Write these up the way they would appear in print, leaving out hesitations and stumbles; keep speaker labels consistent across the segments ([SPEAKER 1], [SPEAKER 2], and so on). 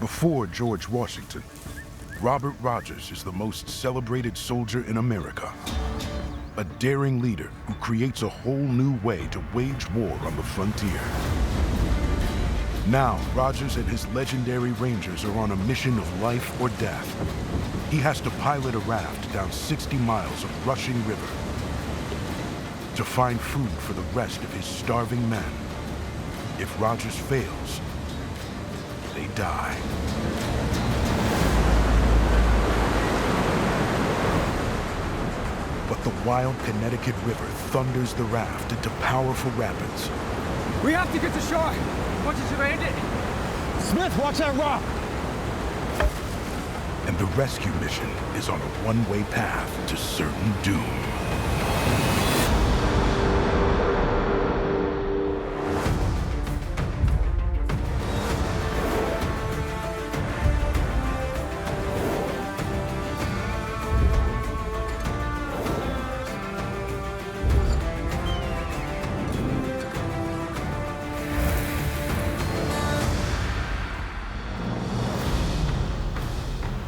[SPEAKER 1] Before George Washington, Robert Rogers is the most celebrated soldier in America. A daring leader who creates a whole new way to wage war on the frontier. Now, Rogers and his legendary Rangers are on a mission of life or death. He has to pilot a raft down 60 miles of rushing river to find food for the rest of his starving men. If Rogers fails, they die. But the wild Connecticut River thunders the raft into powerful rapids.
[SPEAKER 2] We have to get to shore! Once it's around it! Smith, watch that rock!
[SPEAKER 1] And the rescue mission is on a one-way path to certain doom.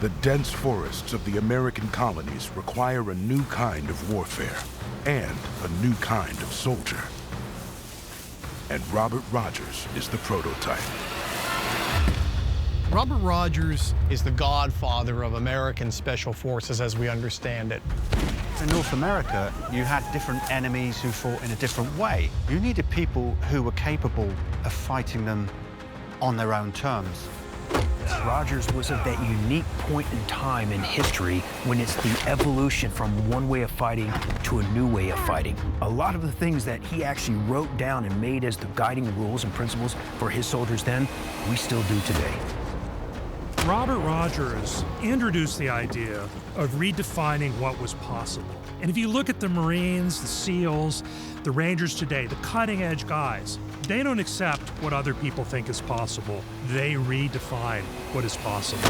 [SPEAKER 1] The dense forests of the American colonies require a new kind of warfare and a new kind of soldier. And Robert Rogers is the prototype.
[SPEAKER 3] Robert Rogers is the godfather of American Special Forces as we understand it.
[SPEAKER 4] In North America, you had different enemies who fought in a different way. You needed people who were capable of fighting them on their own terms.
[SPEAKER 5] Rogers was at that unique point in time in history when it's the evolution from one way of fighting to a new way of fighting. A lot of the things that he actually wrote down and made as the guiding rules and principles for his soldiers then, we still do today.
[SPEAKER 6] Robert Rogers introduced the idea of redefining what was possible. And if you look at the Marines, the SEALs, the Rangers today, the cutting-edge guys, they don't accept what other people think is possible. They redefine what is possible.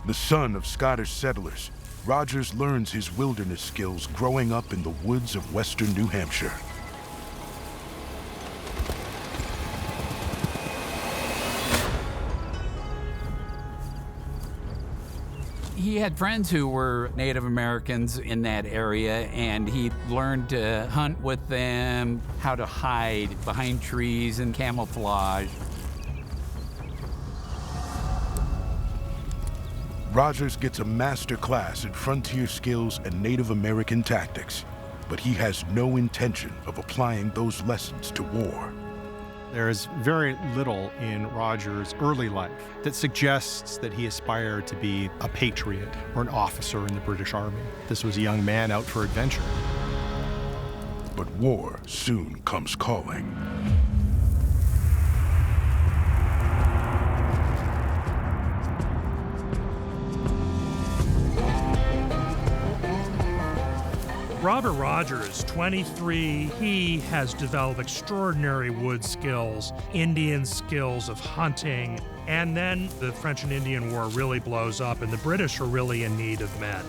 [SPEAKER 1] The son of Scottish settlers, Rogers learns his wilderness skills growing up in the woods of western New Hampshire.
[SPEAKER 7] He had friends who were Native Americans in that area, and he learned to hunt with them, how to hide behind trees and camouflage.
[SPEAKER 1] Rogers gets a master class in frontier skills and Native American tactics, but he has no intention of applying those lessons to war.
[SPEAKER 8] There is very little in Rogers' early life that suggests that he aspired to be a patriot or an officer in the British Army. This was a young man out for adventure.
[SPEAKER 1] But war soon comes calling.
[SPEAKER 6] Robert Rogers, 23, he has developed extraordinary wood skills, Indian skills of hunting, and then the French and Indian War really blows up and the British are really in need of men.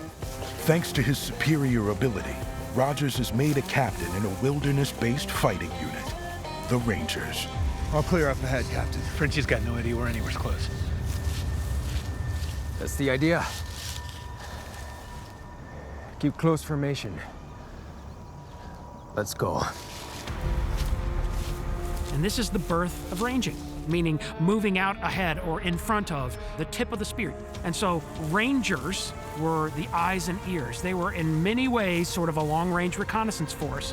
[SPEAKER 1] Thanks to his superior ability, Rogers is made a captain in a wilderness-based fighting unit, the Rangers.
[SPEAKER 2] I'll clear up ahead, Captain. Frenchie's got no idea we're anywhere close.
[SPEAKER 9] That's the idea. Keep close formation. Let's go.
[SPEAKER 10] And this is the birth of ranging, meaning moving out ahead or in front of the tip of the spear. And so Rangers were the eyes and ears. They were in many ways sort of a long-range reconnaissance force.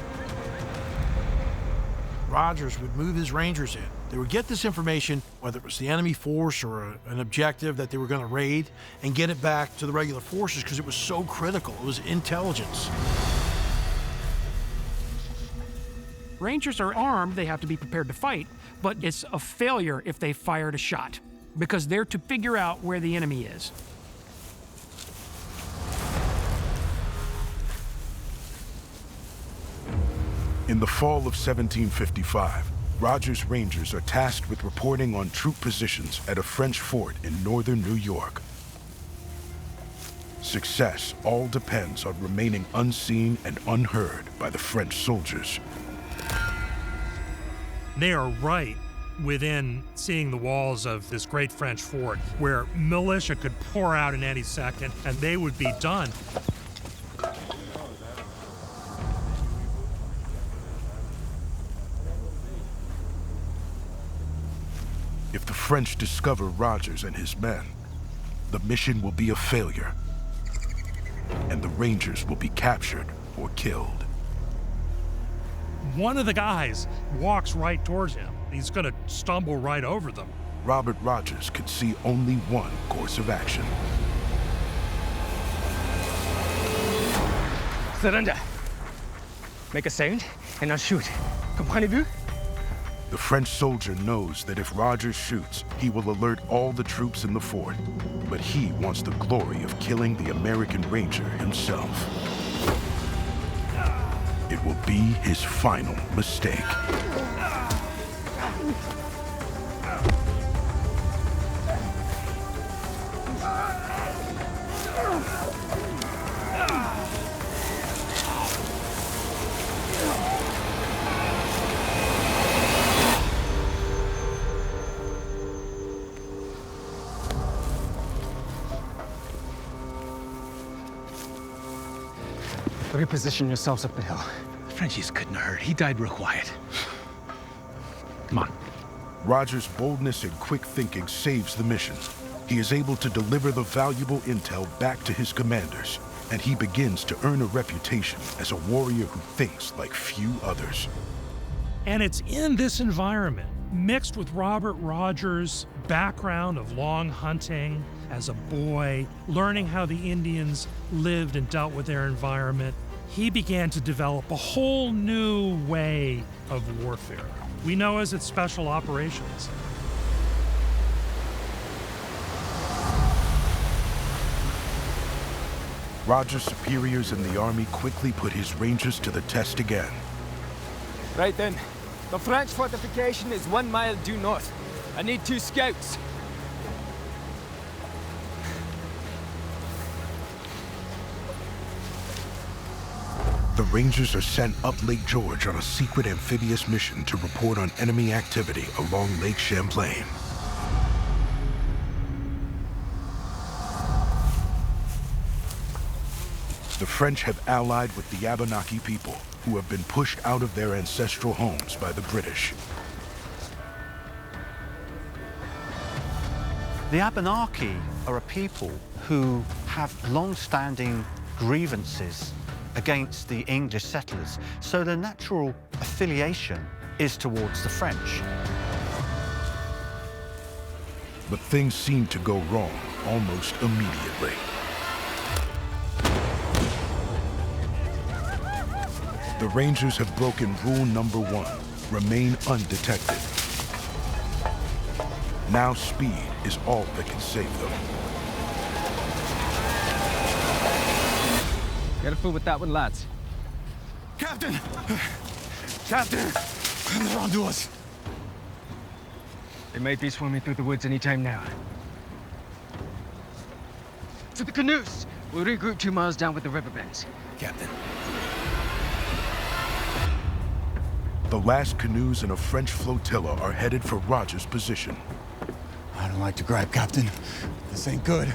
[SPEAKER 11] Rogers would move his Rangers in. They would get this information, whether it was the enemy force or an objective that they were going to raid, and get it back to the regular forces because it was so critical. It was intelligence.
[SPEAKER 10] Rangers are armed, they have to be prepared to fight, but it's a failure if they fired a shot because they're to figure out where the enemy is.
[SPEAKER 1] In the fall of 1755, Rogers' Rangers are tasked with reporting on troop positions at a French fort in northern New York. Success all depends on remaining unseen and unheard by the French soldiers.
[SPEAKER 6] They are right within seeing the walls of this great French fort where militia could pour out in any second and they would be done.
[SPEAKER 1] If the French discover Rogers and his men, the mission will be a failure, and the Rangers will be captured or killed.
[SPEAKER 6] One of the guys walks right towards him. He's going to stumble right over them.
[SPEAKER 1] Robert Rogers could see only one course of action.
[SPEAKER 2] Surrender. Make a sound and I'll shoot. Comprenez-vous?
[SPEAKER 1] The French soldier knows that if Rogers shoots, he will alert all the troops in the fort. But he wants the glory of killing the American Ranger himself. It will be his final mistake.
[SPEAKER 2] Reposition yourselves up the hill.
[SPEAKER 12] Frenchies couldn't hurt. He died real quiet. Come on.
[SPEAKER 1] Rogers' boldness and quick thinking saves the mission. He is able to deliver the valuable intel back to his commanders, and he begins to earn a reputation as a warrior who thinks like few others.
[SPEAKER 6] And it's in this environment, mixed with Robert Rogers' background of long hunting as a boy, learning how the Indians lived and dealt with their environment, he began to develop a whole new way of warfare. We know as its special operations.
[SPEAKER 1] Rogers' superiors in the army quickly put his Rangers to the test again.
[SPEAKER 2] Right then. The French fortification is 1 mile due north. I need 2 scouts.
[SPEAKER 1] The Rangers are sent up Lake George on a secret amphibious mission to report on enemy activity along Lake Champlain. The French have allied with the Abenaki people, who have been pushed out of their ancestral homes by the British.
[SPEAKER 4] The Abenaki are a people who have long-standing grievances against the English settlers, so their natural affiliation is towards the French.
[SPEAKER 1] But things seem to go wrong almost immediately. The Rangers have broken rule number 1, remain undetected. Now speed is all that can save them.
[SPEAKER 2] Careful with that one, lads.
[SPEAKER 12] Captain! Captain! They're onto us.
[SPEAKER 2] They may be swimming through the woods any time now. To the canoes! We'll regroup 2 miles down with the riverbeds.
[SPEAKER 12] Captain.
[SPEAKER 1] The last canoes in a French flotilla are headed for Rogers' position.
[SPEAKER 12] I don't like to gripe, Captain. This ain't good.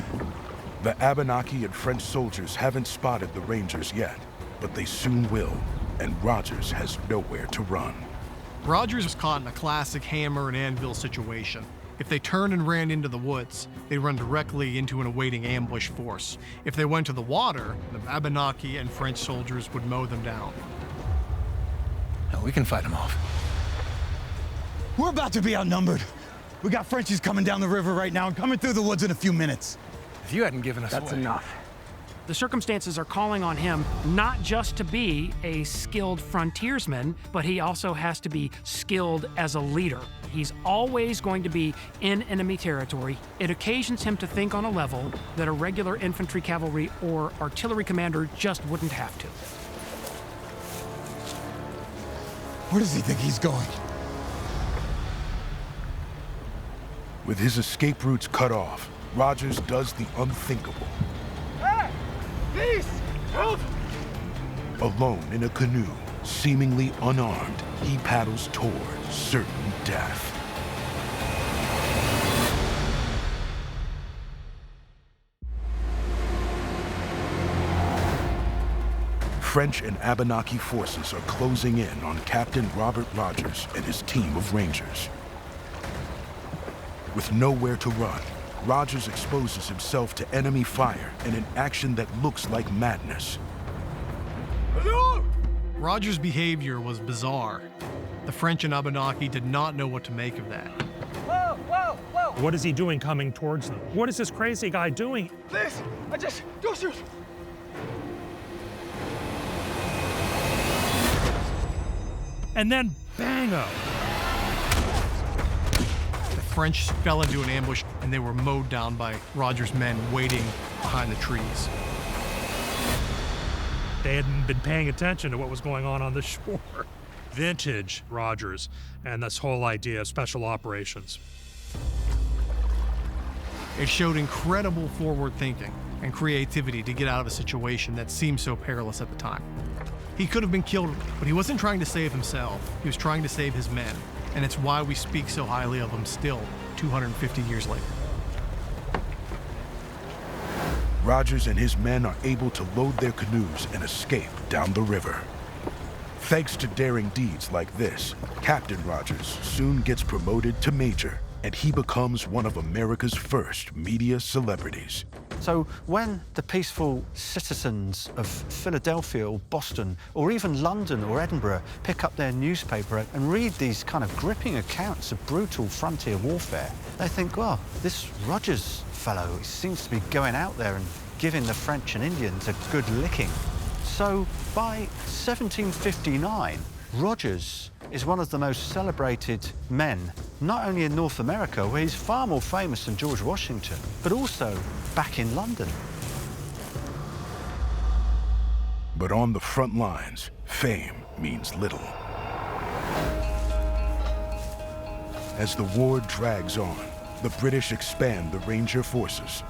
[SPEAKER 1] The Abenaki and French soldiers haven't spotted the Rangers yet, but they soon will, and Rogers has nowhere to run.
[SPEAKER 3] Rogers was caught in a classic hammer and anvil situation. If they turned and ran into the woods, they'd run directly into an awaiting ambush force. If they went to the water, the Abenaki and French soldiers would mow them down.
[SPEAKER 12] No, we can fight them off. We're about to be outnumbered. We got Frenchies coming down the river right now and coming through the woods in a few minutes. If you hadn't given us
[SPEAKER 2] That's
[SPEAKER 12] away.
[SPEAKER 2] enough.
[SPEAKER 10] The circumstances are calling on him not just to be a skilled frontiersman, but he also has to be skilled as a leader. He's always going to be in enemy territory. It occasions him to think on a level that a regular infantry, cavalry, or artillery commander just wouldn't have to.
[SPEAKER 12] Where does he think he's going?
[SPEAKER 1] With his escape routes cut off, Rogers does the unthinkable.
[SPEAKER 2] Please, help!
[SPEAKER 1] Alone in a canoe, seemingly unarmed, he paddles toward certain death. French and Abenaki forces are closing in on Captain Robert Rogers and his team of Rangers. With nowhere to run, Rogers exposes himself to enemy fire in an action that looks like madness.
[SPEAKER 3] Rogers' behavior was bizarre. The French and Abenaki did not know what to make of that.
[SPEAKER 2] Whoa, whoa, whoa!
[SPEAKER 6] What is he doing coming towards them? What is this crazy guy doing?
[SPEAKER 2] Please, don't shoot!
[SPEAKER 6] And then bango!
[SPEAKER 3] The French fell into an ambush and they were mowed down by Rogers' men waiting behind the trees.
[SPEAKER 6] They hadn't been paying attention to what was going on the shore. Vintage Rogers and this whole idea of special operations.
[SPEAKER 3] It showed incredible forward thinking and creativity to get out of a situation that seemed so perilous at the time. He could have been killed, but he wasn't trying to save himself. He was trying to save his men, and it's why we speak so highly of him still, 250 years later.
[SPEAKER 1] Rogers and his men are able to load their canoes and escape down the river. Thanks to daring deeds like this, Captain Rogers soon gets promoted to Major, and he becomes one of America's first media celebrities.
[SPEAKER 4] So when the peaceful citizens of Philadelphia or Boston or even London or Edinburgh pick up their newspaper and read these kind of gripping accounts of brutal frontier warfare, they think, well, this Rogers fellow seems to be going out there and giving the French and Indians a good licking. So by 1759, Rogers is one of the most celebrated men, not only in North America, where he's far more famous than George Washington, but also back in London.
[SPEAKER 1] But on the front lines, fame means little. As the war drags on, the British expand the Ranger forces,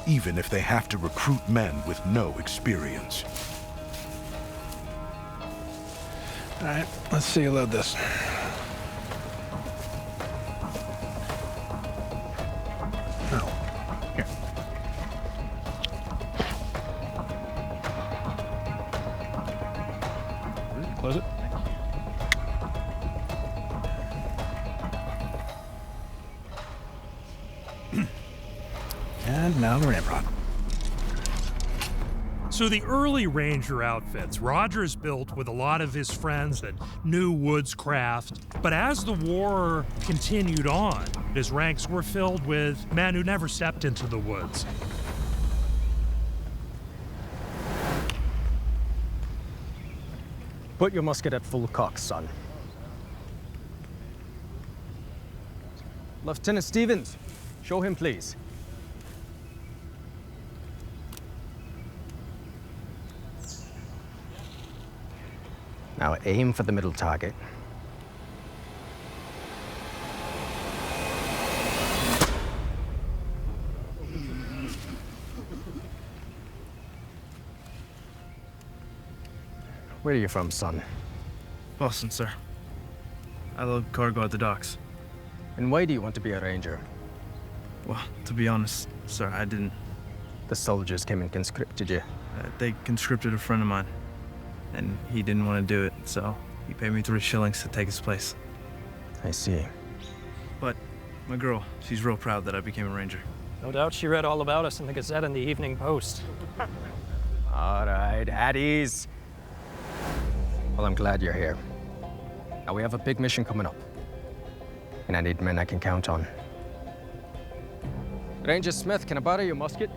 [SPEAKER 1] even if they have to recruit men with no experience.
[SPEAKER 9] All right, let's see you load this. Oh, here. Close it. And now the ramrod.
[SPEAKER 6] So the early Ranger outfits, Rogers built with a lot of his friends that knew woodscraft. But as the war continued on, his ranks were filled with men who never stepped into the woods.
[SPEAKER 9] Put your musket at full cock, son. Lieutenant Stevens, show him, please. Now aim for the middle target. Where are you from, son?
[SPEAKER 13] Boston, sir. I load cargo at the docks.
[SPEAKER 9] And why do you want to be a ranger?
[SPEAKER 13] Well, to be honest, sir, I didn't.
[SPEAKER 9] The soldiers came and conscripted you.
[SPEAKER 13] They conscripted a friend of mine, and he didn't want to do it, so he paid me 3 shillings to take his place.
[SPEAKER 9] I see.
[SPEAKER 13] But my girl, she's real proud that I became a ranger.
[SPEAKER 10] No doubt she read all about us in the Gazette and the Evening Post.
[SPEAKER 9] All right, at ease. Well, I'm glad you're here. Now, we have a big mission coming up, and I need men I can count on. Ranger Smith, can I borrow your musket?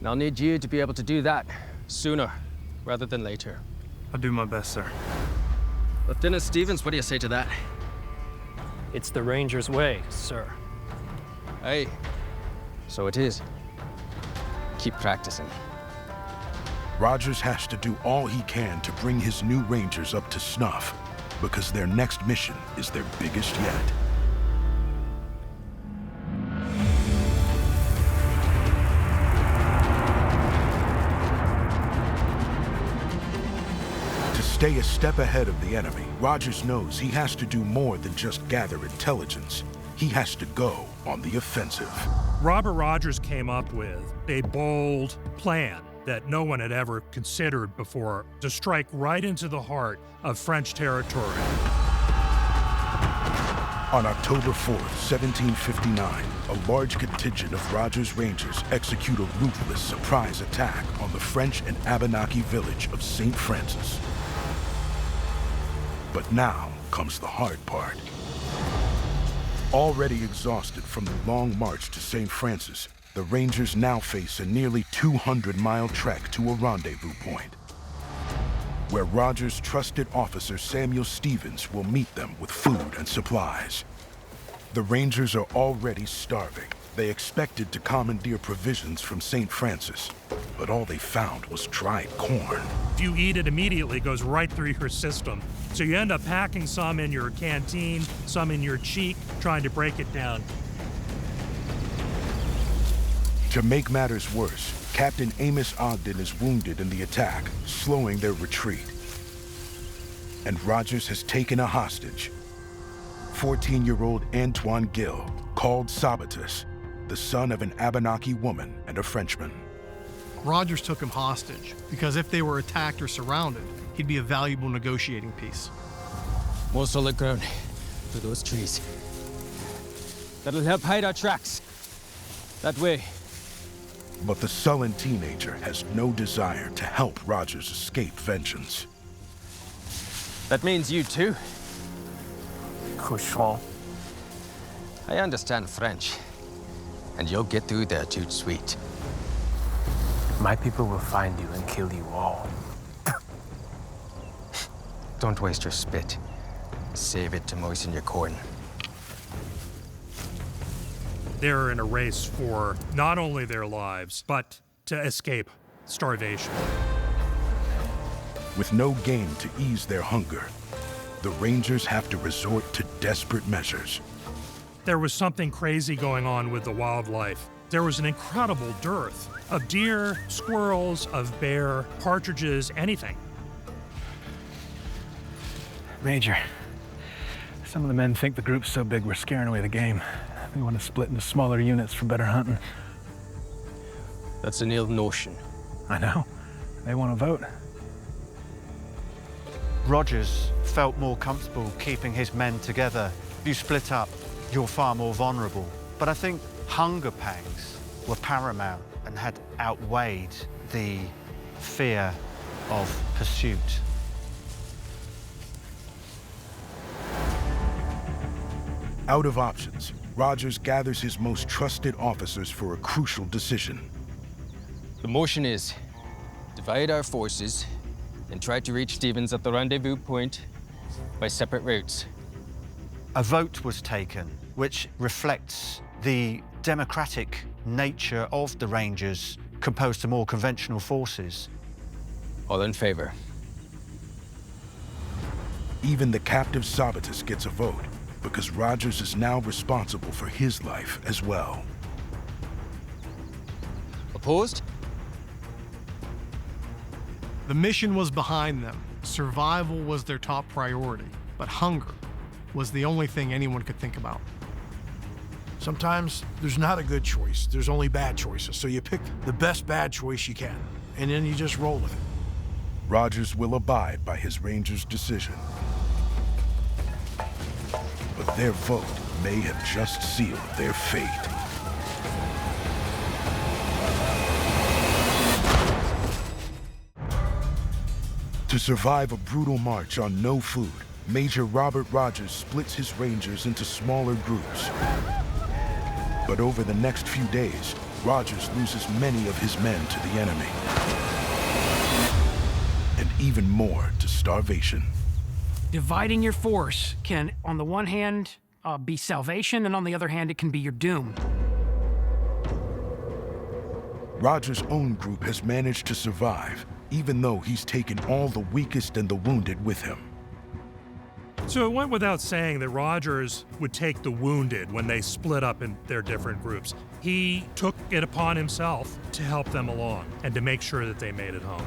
[SPEAKER 9] I'll need you to be able to do that sooner rather than later.
[SPEAKER 13] I'll do my best, sir.
[SPEAKER 9] Lieutenant Stevens, what do you say to that?
[SPEAKER 14] It's the Rangers' way, sir.
[SPEAKER 9] Hey, so it is. Keep practicing.
[SPEAKER 1] Rogers has to do all he can to bring his new Rangers up to snuff, because their next mission is their biggest yet. To stay a step ahead of the enemy, Rogers knows he has to do more than just gather intelligence. He has to go on the offensive.
[SPEAKER 6] Robert Rogers came up with a bold plan that no one had ever considered before, to strike right into the heart of French territory.
[SPEAKER 1] On October 4th, 1759, a large contingent of Rogers' Rangers execute a ruthless surprise attack on the French and Abenaki village of St. Francis. But now comes the hard part. Already exhausted from the long march to St. Francis, the Rangers now face a nearly 200-mile trek to a rendezvous point, where Rogers' trusted officer Samuel Stevens will meet them with food and supplies. The Rangers are already starving. They expected to commandeer provisions from St. Francis, but all they found was dried corn.
[SPEAKER 6] If you eat it immediately, it goes right through your system. So you end up packing some in your canteen, some in your cheek, trying to break it down.
[SPEAKER 1] To make matters worse, Captain Amos Ogden is wounded in the attack, slowing their retreat. And Rogers has taken a hostage, 14-year-old Antoine Gill, called Sabatus, the son of an Abenaki woman and a Frenchman.
[SPEAKER 3] Rogers took him hostage because if they were attacked or surrounded, he'd be a valuable negotiating piece.
[SPEAKER 2] More solid ground for those trees. That'll help hide our tracks. That way.
[SPEAKER 1] But the sullen teenager has no desire to help Rogers escape vengeance.
[SPEAKER 9] That means you too?
[SPEAKER 14] Cochon.
[SPEAKER 9] I understand French, and you'll get through there tout de suite.
[SPEAKER 14] My people will find you and kill you all.
[SPEAKER 9] Don't waste your spit. Save it to moisten your corn.
[SPEAKER 6] They're in a race for not only their lives, but to escape starvation.
[SPEAKER 1] With no game to ease their hunger, the Rangers have to resort to desperate measures.
[SPEAKER 6] There was something crazy going on with the wildlife. There was an incredible dearth of deer, squirrels, of bear, partridges, anything.
[SPEAKER 12] Major, some of the men think the group's so big we're scaring away the game. They want to split into smaller units for better hunting.
[SPEAKER 9] That's an ill notion.
[SPEAKER 12] I know. They want to vote.
[SPEAKER 4] Rogers felt more comfortable keeping his men together. If you split up, you're far more vulnerable. But I think hunger pangs were paramount and had outweighed the fear of pursuit.
[SPEAKER 1] Out of options, Rogers gathers his most trusted officers for a crucial decision.
[SPEAKER 9] The motion is divide our forces and try to reach Stevens at the rendezvous point by separate routes.
[SPEAKER 4] A vote was taken, which reflects the democratic nature of the Rangers composed to more conventional forces.
[SPEAKER 9] All in favor.
[SPEAKER 1] Even the captive Sabatus gets a vote, because Rogers is now responsible for his life as well.
[SPEAKER 9] Opposed?
[SPEAKER 3] The mission was behind them. Survival was their top priority, but hunger was the only thing anyone could think about.
[SPEAKER 11] Sometimes there's not a good choice. There's only bad choices. So you pick the best bad choice you can, and then you just roll with it.
[SPEAKER 1] Rogers will abide by his Rangers' decision. But their vote may have just sealed their fate. To survive a brutal march on no food, Major Robert Rogers splits his Rangers into smaller groups. But over the next few days, Rogers loses many of his men to the enemy. And even more to starvation.
[SPEAKER 10] Dividing your force can, on the one hand, be salvation, and on the other hand, it can be your doom.
[SPEAKER 1] Rogers' own group has managed to survive, even though he's taken all the weakest and the wounded with him.
[SPEAKER 6] So it went without saying that Rogers would take the wounded when they split up in their different groups. He took it upon himself to help them along and to make sure that they made it home.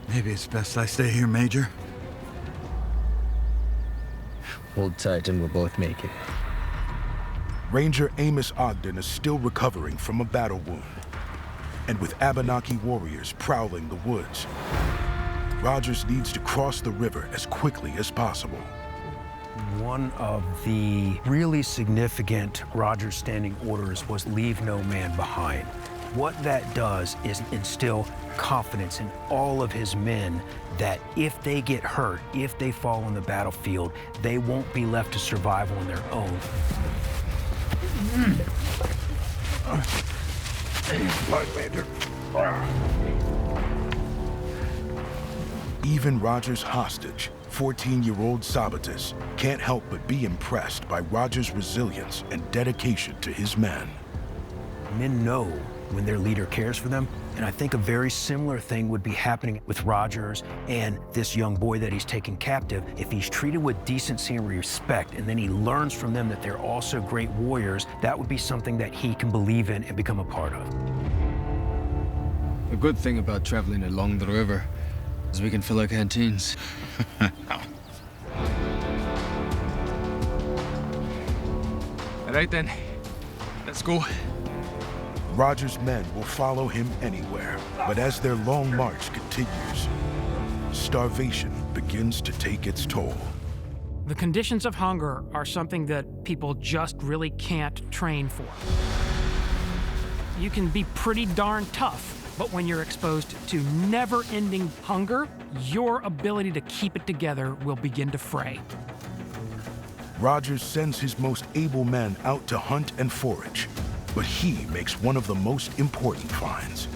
[SPEAKER 12] Maybe it's best I stay here, Major.
[SPEAKER 9] Hold tight and we'll both make it.
[SPEAKER 1] Ranger Amos Ogden is still recovering from a battle wound. And with Abenaki warriors prowling the woods, Rogers needs to cross the river as quickly as possible.
[SPEAKER 5] One of the really significant Rogers standing orders was leave no man behind. What that does is instill confidence in all of his men that if they get hurt, if they fall on the battlefield, they won't be left to survive on their own.
[SPEAKER 1] Even Rogers' hostage, 14-year-old Sabatis, can't help but be impressed by Rogers' resilience and dedication to his men.
[SPEAKER 5] Men know when their leader cares for them, and I think a very similar thing would be happening with Rogers and this young boy that he's taken captive. If he's treated with decency and respect, and then he learns from them that they're also great warriors, that would be something that he can believe in and become a part of.
[SPEAKER 15] The good thing about traveling along the river is we can fill our canteens. All right then, let's go.
[SPEAKER 1] Rogers' men will follow him anywhere, but as their long march continues, starvation begins to take its toll.
[SPEAKER 10] The conditions of hunger are something that people just really can't train for. You can be pretty darn tough, but when you're exposed to never-ending hunger, your ability to keep it together will begin to fray.
[SPEAKER 1] Rogers sends his most able men out to hunt and forage, but he makes one of the most important finds.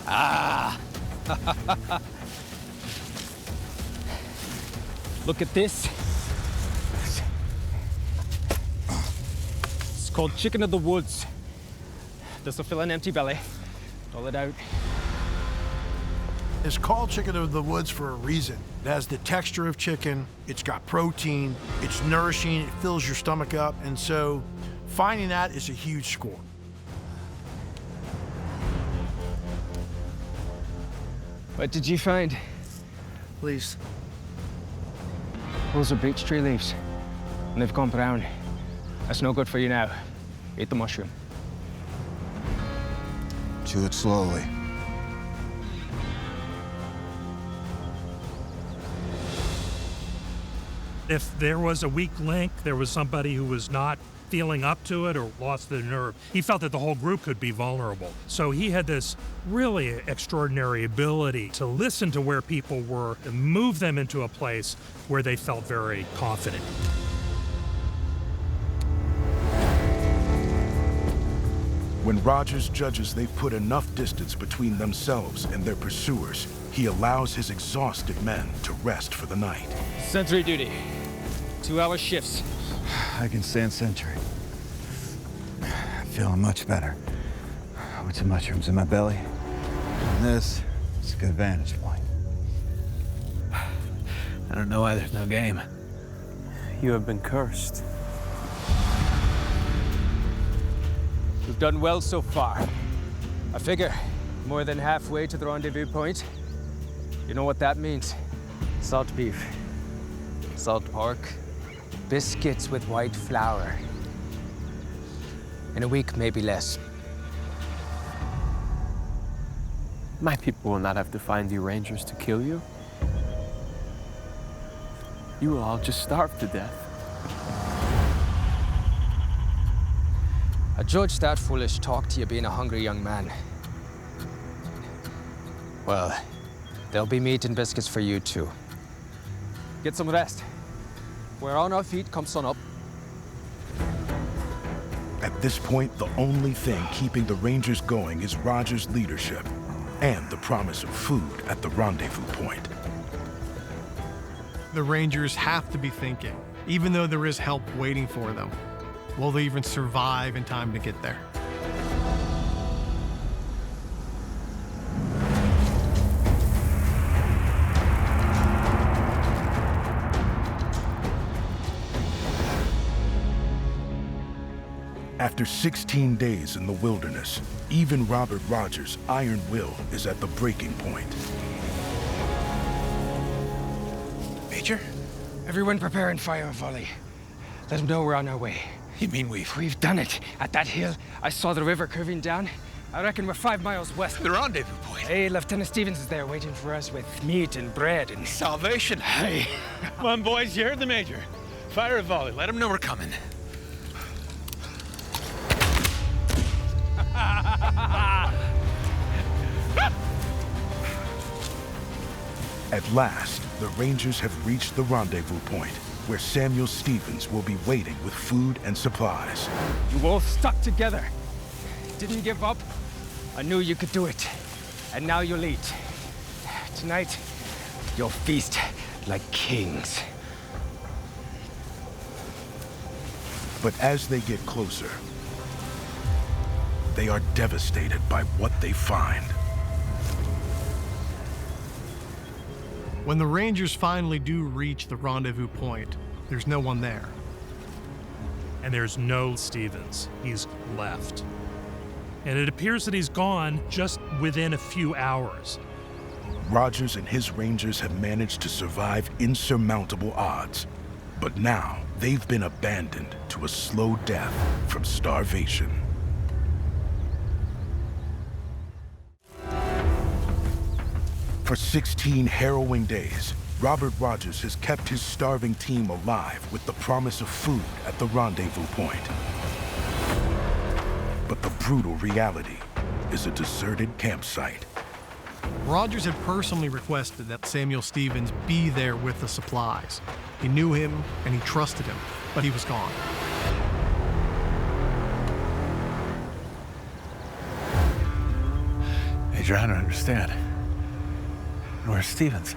[SPEAKER 2] Ah! Look at this. It's called chicken of the woods. This will fill an empty belly. Roll it out.
[SPEAKER 11] It's called chicken of the woods for a reason. It has the texture of chicken, it's got protein, it's nourishing, it fills your stomach up, and so finding that is a huge score.
[SPEAKER 9] What did you find?
[SPEAKER 13] Please.
[SPEAKER 9] Those are beech tree leaves, and they've gone brown. That's no good for you now. Eat the mushroom.
[SPEAKER 12] Chew it slowly.
[SPEAKER 6] If there was a weak link, there was somebody who was not feeling up to it or lost their nerve, he felt that the whole group could be vulnerable. So he had this really extraordinary ability to listen to where people were and move them into a place where they felt very confident.
[SPEAKER 1] When Rogers judges they've put enough distance between themselves and their pursuers, he allows his exhausted men to rest for the night.
[SPEAKER 2] Sentry duty. 2-hour shifts.
[SPEAKER 12] I can stand sentry. Feeling much better. With some mushrooms in my belly. And this is a good vantage point.
[SPEAKER 14] I don't know why there's no game. You have been cursed.
[SPEAKER 2] We've done well so far. I figure more than halfway to the rendezvous point. You know what that means? Salt beef, salt pork, biscuits with white flour. In a week, maybe less.
[SPEAKER 14] My people will not have to find you Rangers to kill you. You will all just starve to death.
[SPEAKER 9] I judge that foolish talk to you being a hungry young man. Well, there'll be meat and biscuits for you too.
[SPEAKER 2] Get some rest. We're on our feet come sun up.
[SPEAKER 1] At this point, the only thing keeping the Rangers going is Rogers' leadership and the promise of food at the rendezvous point.
[SPEAKER 3] The Rangers have to be thinking, even though there is help waiting for them, will they even survive in time to get there?
[SPEAKER 1] After 16 days in the wilderness, even Robert Rogers' iron will is at the breaking point.
[SPEAKER 2] Major, everyone prepare and fire a volley. Let them know we're on our way.
[SPEAKER 12] You mean we've...
[SPEAKER 2] We've done it. At that hill, I saw the river curving down. I reckon we're 5 miles west.
[SPEAKER 12] The rendezvous point.
[SPEAKER 2] Hey, Lieutenant Stevens is there waiting for us with meat and bread and...
[SPEAKER 12] Salvation.
[SPEAKER 2] Hey.
[SPEAKER 12] Come on, boys, you heard the Major. Fire a volley. Let him know we're coming.
[SPEAKER 1] At last, the Rangers have reached the rendezvous point, where Samuel Stevens will be waiting with food and supplies.
[SPEAKER 2] You all stuck together. Didn't give up. I knew you could do it. And now you'll eat. Tonight, you'll feast like kings.
[SPEAKER 1] But as they get closer, they are devastated by what they find.
[SPEAKER 3] When the Rangers finally do reach the rendezvous point, there's no one there.
[SPEAKER 6] And there's no Stevens. He's left. And it appears that he's gone just within a few hours.
[SPEAKER 1] Rogers and his Rangers have managed to survive insurmountable odds. But now, they've been abandoned to a slow death from starvation. For 16 harrowing days, Robert Rogers has kept his starving team alive with the promise of food at the rendezvous point. But the brutal reality is a deserted campsite.
[SPEAKER 3] Rogers had personally requested that Samuel Stevens be there with the supplies. He knew him and he trusted him, but he was gone.
[SPEAKER 12] Major, I don't understand. Where's Stevens?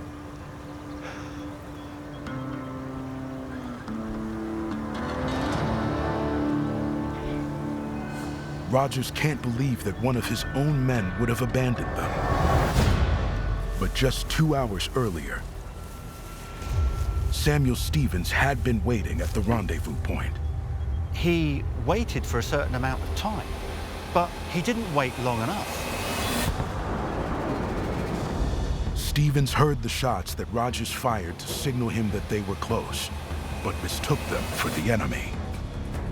[SPEAKER 1] Rogers can't believe that one of his own men would have abandoned them. But just 2 hours earlier, Samuel Stevens had been waiting at the rendezvous point.
[SPEAKER 4] He waited for a certain amount of time, but he didn't wait long enough.
[SPEAKER 1] Stevens heard the shots that Rogers fired to signal him that they were close, but mistook them for the enemy.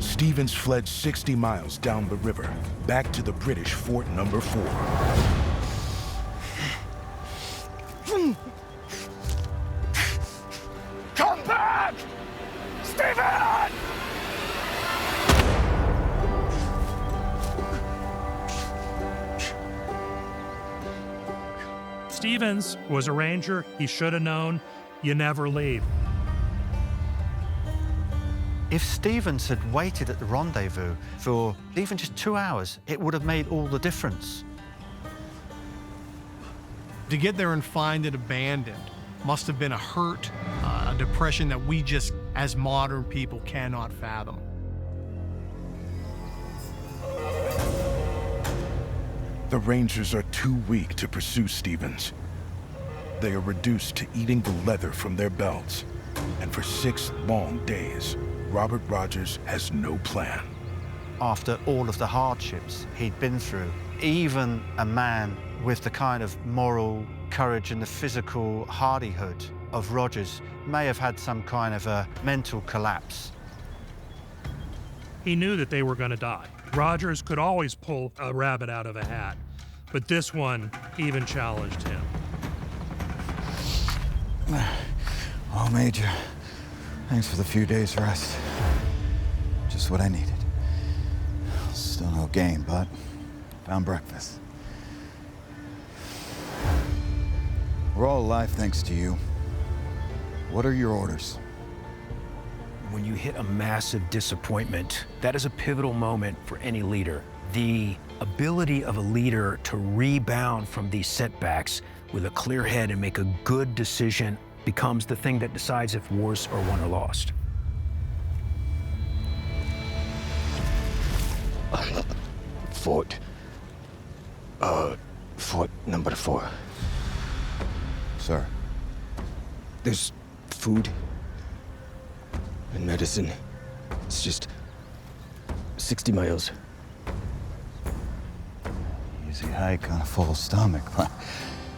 [SPEAKER 1] Stevens fled 60 miles down the river, back to the British Fort Number 4.
[SPEAKER 12] Come back! Stephen!
[SPEAKER 6] Stevens was a Ranger. He should have known you never leave.
[SPEAKER 4] If Stevens had waited at the rendezvous for even just 2 hours, it would have made all the difference.
[SPEAKER 3] To get there and find it abandoned must have been a hurt, a depression that we just, as modern people, cannot fathom.
[SPEAKER 1] The Rangers are too weak to pursue Stevens. They are reduced to eating the leather from their belts, and for 6 long days, Robert Rogers has no plan.
[SPEAKER 4] After all of the hardships he'd been through, even a man with the kind of moral courage and the physical hardihood of Rogers may have had some kind of a mental collapse.
[SPEAKER 6] He knew that they were going to die. Rogers could always pull a rabbit out of a hat, but this one even challenged him.
[SPEAKER 12] Oh, Major, thanks for the few days rest. Just what I needed. Still no game, but found breakfast. We're all alive thanks to you. What are your orders?
[SPEAKER 5] When you hit a massive disappointment, that is a pivotal moment for any leader. The ability of a leader to rebound from these setbacks with a clear head and make a good decision becomes the thing that decides if wars are won or lost.
[SPEAKER 9] Fort number 4.
[SPEAKER 15] Sir.
[SPEAKER 9] There's food and medicine. It's just 60 miles.
[SPEAKER 12] Easy hike on a full stomach.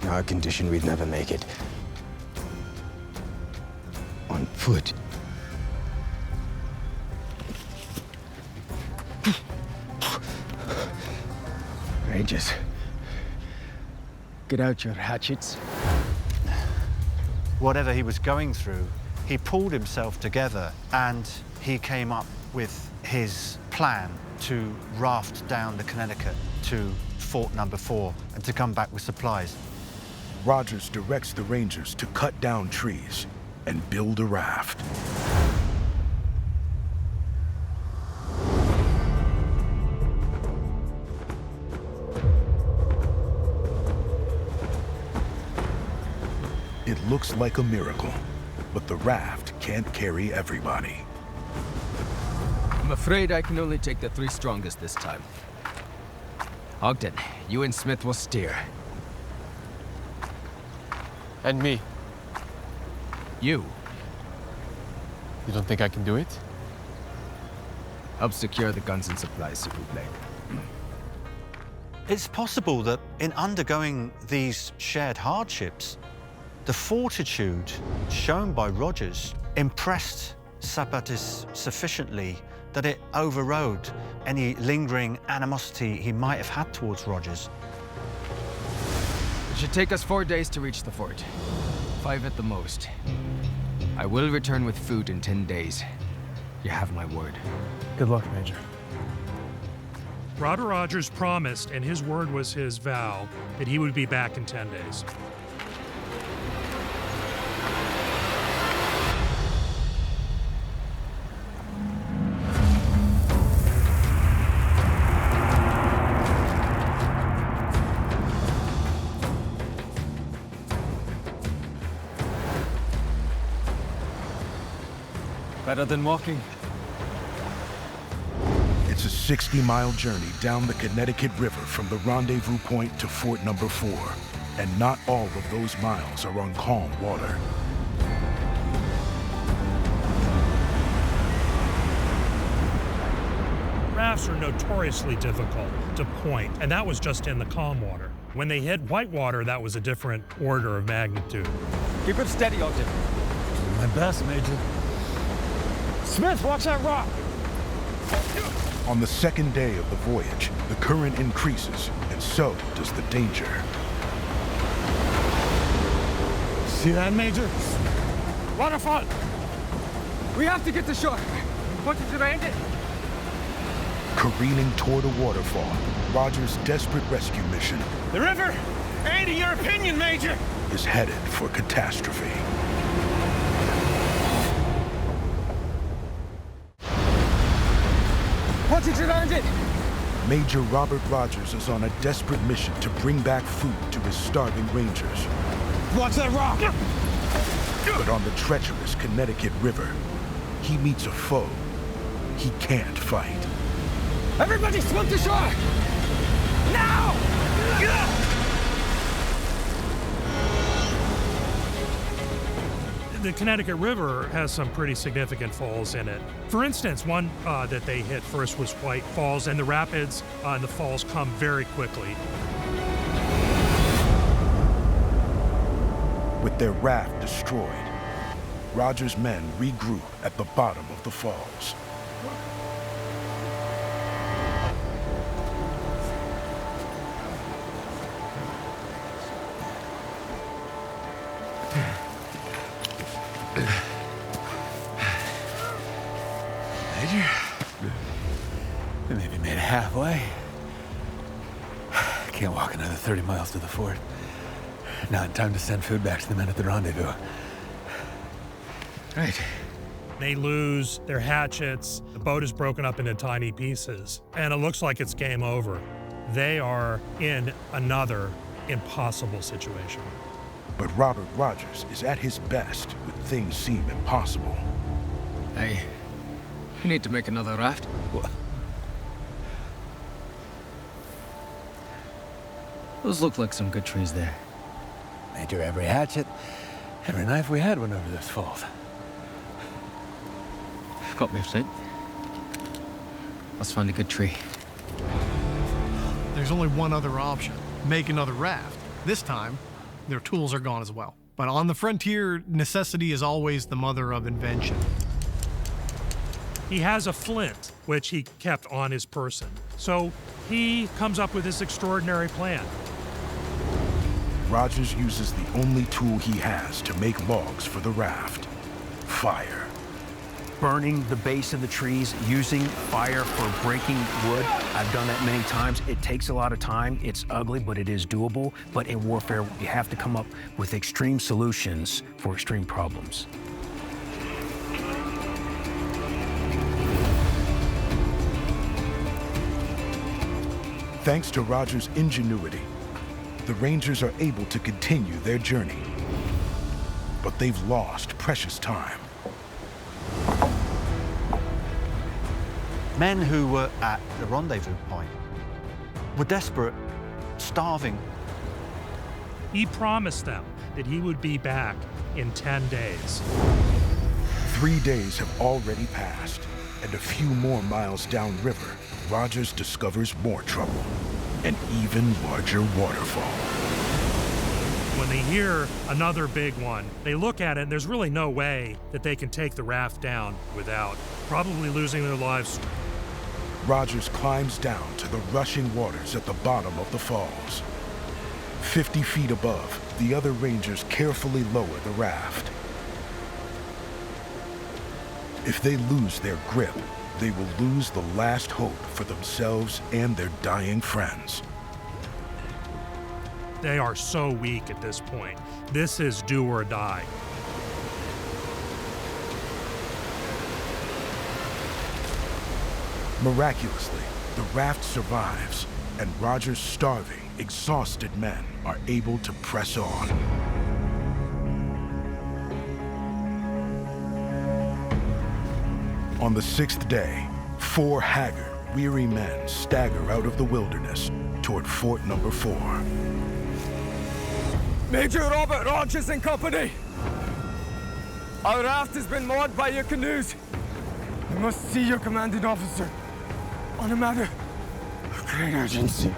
[SPEAKER 9] In our condition, we'd never make it. On foot. Rangers. Get out your hatchets.
[SPEAKER 4] Whatever he was going through, he pulled himself together and he came up with his plan to raft down the Connecticut to Fort number 4 and to come back with supplies.
[SPEAKER 1] Rogers directs the Rangers to cut down trees and build a raft. It looks like a miracle, but the raft can't carry everybody.
[SPEAKER 2] I'm afraid I can only take the 3 strongest this time. Ogden, you and Smith will steer.
[SPEAKER 14] And me.
[SPEAKER 2] You?
[SPEAKER 14] You don't think I can do it?
[SPEAKER 2] Help secure the guns and supplies, s'il vous plaît.
[SPEAKER 4] It's possible that in undergoing these shared hardships, the fortitude shown by Rogers impressed Sabattis sufficiently that it overrode any lingering animosity he might have had towards Rogers.
[SPEAKER 2] It should take us 4 days to reach the fort. 5 at the most. I will return with food in 10 days. You have my word.
[SPEAKER 14] Good luck, Major.
[SPEAKER 6] Robert Rogers promised, and his word was his vow, that he would be back in 10 days.
[SPEAKER 2] Better than walking.
[SPEAKER 1] It's a 60-mile journey down the Connecticut River from the rendezvous point to Fort number 4, and not all of those miles are on calm water.
[SPEAKER 6] Rafts are notoriously difficult to point, and that was just in the calm water. When they hit whitewater, that was a different order of magnitude.
[SPEAKER 2] Keep it steady, Ogden.
[SPEAKER 12] Doing my best, Major.
[SPEAKER 10] Smith, watch that rock!
[SPEAKER 1] On the second day of the voyage, the current increases, and so does the danger.
[SPEAKER 12] See that, Major?
[SPEAKER 10] Waterfall!
[SPEAKER 2] We have to get to shore. What did you land it?
[SPEAKER 1] Careening toward a waterfall, Rogers' desperate rescue mission
[SPEAKER 10] The river ain't in your opinion, Major!
[SPEAKER 1] is headed for catastrophe.
[SPEAKER 2] What did you land it?
[SPEAKER 1] Major Robert Rogers is on a desperate mission to bring back food to his starving Rangers.
[SPEAKER 12] Watch that rock!
[SPEAKER 1] But on the treacherous Connecticut River, he meets a foe he can't fight.
[SPEAKER 2] Everybody swim to shore! Now!
[SPEAKER 6] The Connecticut River has some pretty significant falls in it. For instance, one that they hit first was White Falls, and the rapids and the falls come very quickly.
[SPEAKER 1] With their raft destroyed, Rogers' men regroup at the bottom of the falls.
[SPEAKER 12] Major, we maybe made it halfway. Can't walk another 30 miles to the fort. Not in time to send food back to the men at the rendezvous.
[SPEAKER 6] Right. They lose their hatchets. The boat is broken up into tiny pieces, and it looks like it's game over. They are in another impossible situation.
[SPEAKER 1] But Robert Rogers is at his best when things seem impossible.
[SPEAKER 15] Hey, we need to make another raft. Those look like some good trees there.
[SPEAKER 16] They drew every hatchet, every knife we had went over this fault.
[SPEAKER 15] Got me, Flint. Let's find a good tree.
[SPEAKER 3] There's only one other option. Make another raft. This time, their tools are gone as well. But on the frontier, necessity is always the mother of invention.
[SPEAKER 6] He has a flint, which he kept on his person. So he comes up with this extraordinary plan.
[SPEAKER 1] Rogers uses the only tool he has to make logs for the raft: fire.
[SPEAKER 5] Burning the base of the trees, using fire for breaking wood. I've done that many times. It takes a lot of time. It's ugly, but it is doable. But in warfare, you have to come up with extreme solutions for extreme problems.
[SPEAKER 1] Thanks to Rogers' ingenuity, the Rangers are able to continue their journey. But they've lost precious time.
[SPEAKER 4] Men who were at the rendezvous point were desperate, starving.
[SPEAKER 6] He promised them that he would be back in 10 days.
[SPEAKER 1] 3 days have already passed, and a few more miles downriver, Rogers discovers more trouble, an even larger waterfall.
[SPEAKER 6] When they hear another big one, they look at it and there's really no way that they can take the raft down without probably losing their lives.
[SPEAKER 1] Rogers climbs down to the rushing waters at the bottom of the falls. 50 feet above, the other Rangers carefully lower the raft. If they lose their grip, they will lose the last hope for themselves and their dying friends.
[SPEAKER 6] They are so weak at this point. This is do or die.
[SPEAKER 1] Miraculously, the raft survives, and Rogers' starving, exhausted men are able to press on. On the 6th day, 4 haggard, weary men stagger out of the wilderness toward Fort Number 4.
[SPEAKER 2] Major Robert Rogers and Company! Our raft has been moored by your canoes. We must see your commanding officer on a matter of great urgency.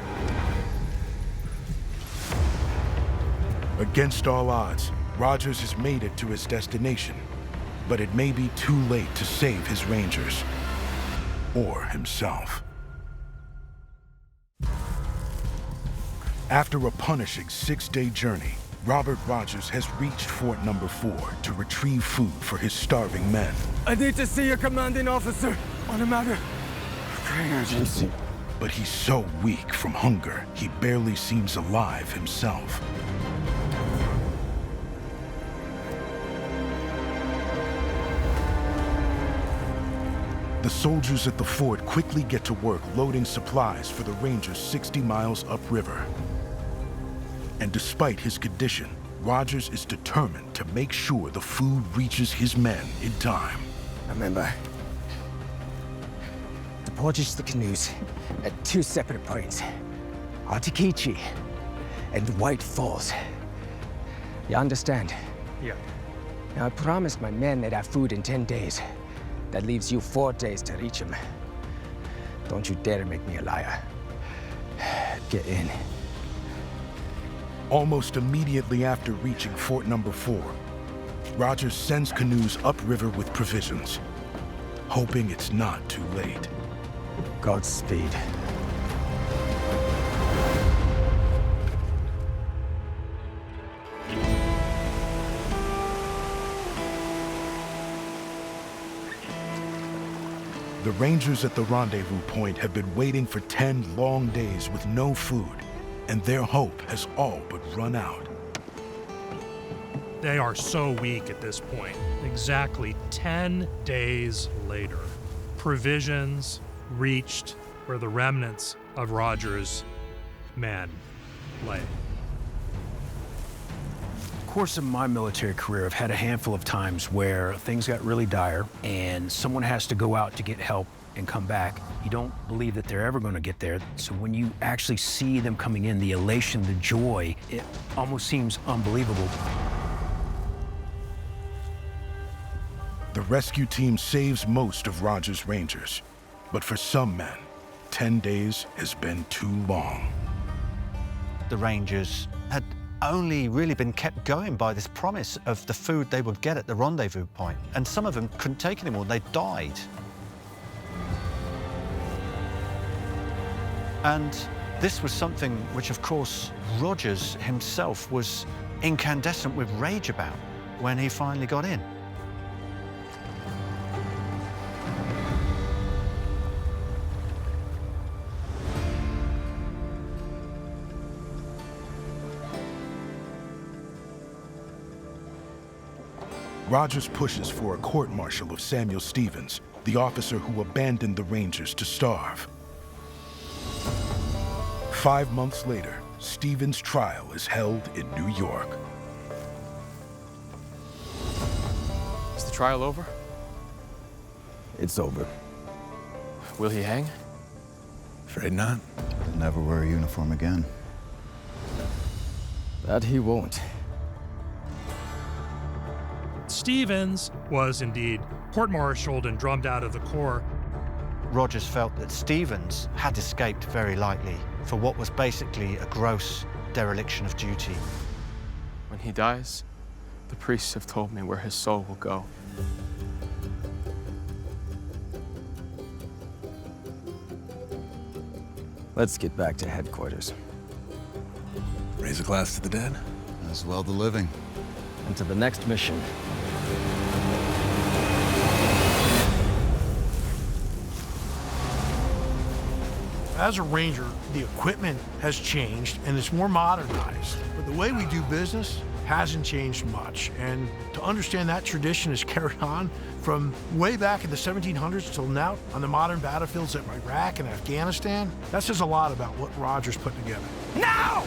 [SPEAKER 1] Against all odds, Rogers has made it to his destination, but it may be too late to save his Rangers, or himself. After a punishing 6-day journey, Robert Rogers has reached Fort Number 4 to retrieve food for his starving men.
[SPEAKER 2] I need to see your commanding officer on a matter of great urgency.
[SPEAKER 1] But he's so weak from hunger, he barely seems alive himself. The soldiers at the fort quickly get to work loading supplies for the Rangers 60 miles upriver. And despite his condition, Rogers is determined to make sure the food reaches his men in time.
[SPEAKER 2] Remember, to portage the canoes at 2 separate points, Artikichi and White Falls. You understand?
[SPEAKER 3] Yeah.
[SPEAKER 2] Now, I promised my men they'd have food in 10 days. That leaves you 4 days to reach them. Don't you dare make me a liar. Get in.
[SPEAKER 1] Almost immediately after reaching Fort Number 4, Rogers sends canoes upriver with provisions, hoping it's not too late.
[SPEAKER 2] Godspeed.
[SPEAKER 1] The Rangers at the rendezvous point have been waiting for 10 long days with no food, and their hope has all but run out.
[SPEAKER 6] They are so weak at this point. Exactly 10 days later, provisions reached where the remnants of Rogers' men lay.
[SPEAKER 5] course of my military career, I've had a handful of times where things got really dire and someone has to go out to get help and come back. You don't believe that they're ever going to get there. So when you actually see them coming in, the elation, the joy, it almost seems unbelievable.
[SPEAKER 1] The rescue team saves most of Rogers' Rangers, but for some men, 10 days has been too long.
[SPEAKER 4] The Rangers had only really been kept going by this promise of the food they would get at the rendezvous point, and some of them couldn't take anymore, they died. And this was something which, of course, Rogers himself was incandescent with rage about when he finally got in.
[SPEAKER 1] Rogers pushes for a court-martial of Samuel Stevens, the officer who abandoned the Rangers to starve. 5 months later, Stevens' trial is held in New York.
[SPEAKER 17] Is the trial over?
[SPEAKER 16] It's over.
[SPEAKER 17] Will he hang?
[SPEAKER 16] Afraid not.
[SPEAKER 18] He'll never wear a uniform again.
[SPEAKER 17] That he won't.
[SPEAKER 6] Stevens was indeed court-martialed and drummed out of the Corps.
[SPEAKER 4] Rogers felt that Stevens had escaped very lightly for what was basically a gross dereliction of duty.
[SPEAKER 17] When he dies, the priests have told me where his soul will go. Let's get back to headquarters.
[SPEAKER 16] Raise a glass to the dead.
[SPEAKER 18] As well the living.
[SPEAKER 17] And to the next mission.
[SPEAKER 11] As a Ranger, the equipment has changed and it's more modernized, but the way we do business hasn't changed much. And to understand that tradition is carried on from way back in the 1700s till now on the modern battlefields of Iraq and Afghanistan, that says a lot about what Rogers put together.
[SPEAKER 7] Now!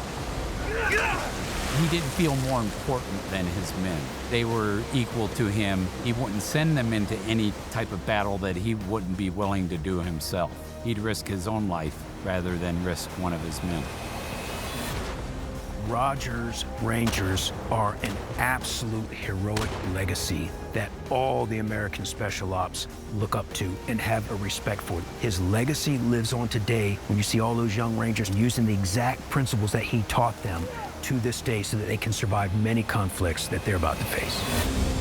[SPEAKER 7] He didn't feel more important than his men. They were equal to him. He wouldn't send them into any type of battle that he wouldn't be willing to do himself. He'd risk his own life rather than risk one of his men.
[SPEAKER 5] Rogers Rangers are an absolute heroic legacy that all the American Special Ops look up to and have a respect for. His legacy lives on today when you see all those young Rangers using the exact principles that he taught them to this day so that they can survive many conflicts that they're about to face.